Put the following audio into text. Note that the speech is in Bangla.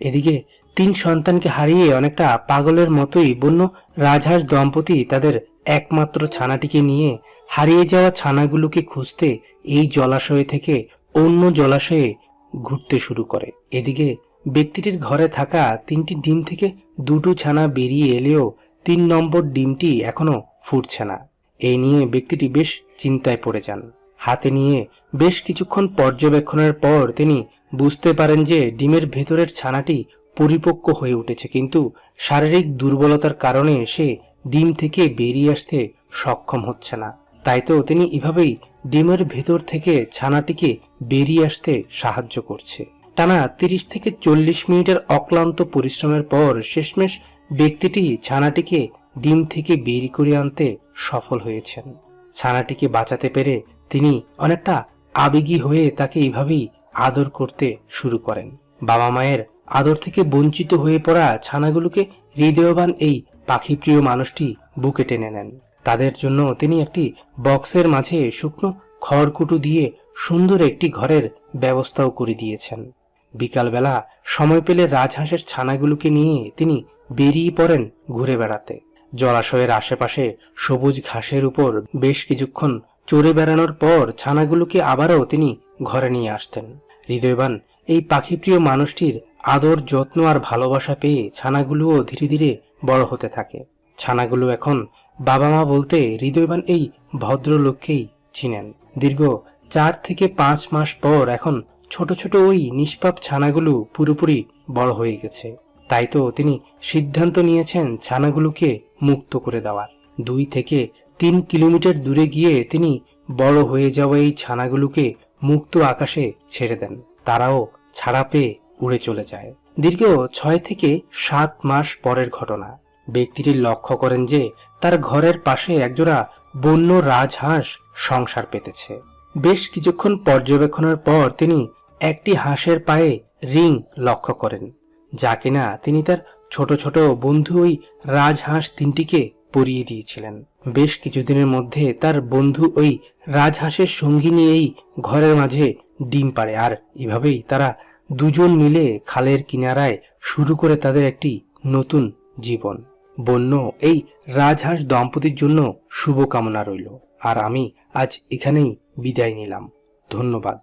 এদিকে 3 সন্তানকে হারিয়ে অনেকটা পাগলের মতোই বন্য রাজহাঁস দম্পতি তাদের একমাত্র ছানাটিকে নিয়ে হারিয়ে যাওয়া ছানাগুলোকে খুঁজতে এই জলাশয় থেকে অন্য জলাশয়ে ঘুরতে শুরু করে। এদিকে ব্যক্তিটির ঘরে থাকা 3টি ডিম থেকে 2টো ছানা বেরিয়ে এলেও 3 নম্বর ডিমটি এখনো ফুটছে না। এই নিয়ে ব্যক্তিটি বেশ চিন্তায় পড়ে যান। হাতে নিয়ে বেশ কিছুক্ষণ পর্যবেক্ষণের পর তিনি বুঝতে পারেন যে ডিমের ভেতরের ছানাটি পরিপক্ক হয়ে উঠেছে, কিন্তু শারীরিক দুর্বলতার কারণে সে ডিম থেকে বেরিয়ে আসতে সক্ষম হচ্ছে না। তাই তো তিনি এভাবেই ডিমের ভেতর থেকে ছানাটিকে বেরিয়ে আসতে সাহায্য করছে। টানা 30 থেকে 40 মিনিটের অক্লান্ত পরিশ্রমের পর শেষমেশ ব্যক্তিটি ছানাটিকে ডিম থেকে বের করে আনতে সফল হয়েছেন। ছানাটিকে বাঁচাতে পেরে তিনি অনেকটা আবেগী হয়ে তাকে এইভাবেই আদর করতে শুরু করেন। বাবা মায়ের আদর থেকে বঞ্চিত হয়ে পড়া ছানাগুলোকে হৃদয়বান এই পাখিপ্রিয় মানুষটি বুকে টেনে নেন। তাদের জন্য তিনি একটি বক্সের মাঝে শুকনো খড়কুটো দিয়ে সুন্দর একটি ঘরের ব্যবস্থাও করে দিয়েছেন। বিকালবেলা সময় পেলে রাজহাঁসের ছানাগুলোকে নিয়ে তিনি বেরিয়ে পড়েন ঘুরে বেড়াতে। জলাশয়ের আশেপাশে সবুজ ঘাসের উপর বেশ কিছুক্ষণ চড়ে বেড়ানোর পর ছানাগুলোকে আবারও তিনি ঘরে নিয়ে আসতেন। হৃদয়বান এই পাখিপ্রিয় মানুষটির আদর, যত্ন আর ভালোবাসা পেয়ে ছানাগুলোও ধীরে ধীরে বড় হতে থাকে। ছানাগুলো এখন বাবা মা বলতে হৃদয়বান এই ভদ্রলোককেই চিনেন। দীর্ঘ 4 থেকে 5 মাস পর এখন ছোট ছোট ওই নিষ্পাপ ছানাগুলো পুরোপুরি বড় হয়ে গেছে। তাই তো তিনি সিদ্ধান্ত নিয়েছেন ছানাগুলোকে মুক্ত করে দেওয়ার। 2 থেকে 3 কিলোমিটার দূরে গিয়ে তিনি বড় হয়ে যাওয়া এই ছানাগুলোকে মুক্ত আকাশে ছেড়ে দেন। তারাও ছাড়া পেয়ে উড়ে চলে যায়। দীর্ঘ 6 থেকে 7 মাস পরের ঘটনা। ব্যক্তিটি লক্ষ্য করেন যে তার ঘরের পাশে একজোড়া বন্য রাজহাঁস সংসার পেতেছে। বেশ কিছুক্ষণ পর্যবেক্ষণের পর তিনি একটি হাঁসের পায়ে রিং লক্ষ্য করেন, যা কিনা তিনি তার ছোট ছোট বন্ধু ওই রাজহাঁস 3টিকে পরিয়ে দিয়েছিলেন। বেশ কিছুদিনের মধ্যে তার বন্ধু ওই রাজহাঁসের সঙ্গী নিয়েই ঘরের মাঝে ডিম পাড়ে, আর এভাবেই তারা দুজন মিলে খালের কিনারায় শুরু করে তাদের একটি নতুন জীবন। বন্য এই রাজহাঁস দম্পতির জন্য শুভকামনা রইল। আর আমি আজ এখানেই বিদায় নিলাম। ধন্যবাদ।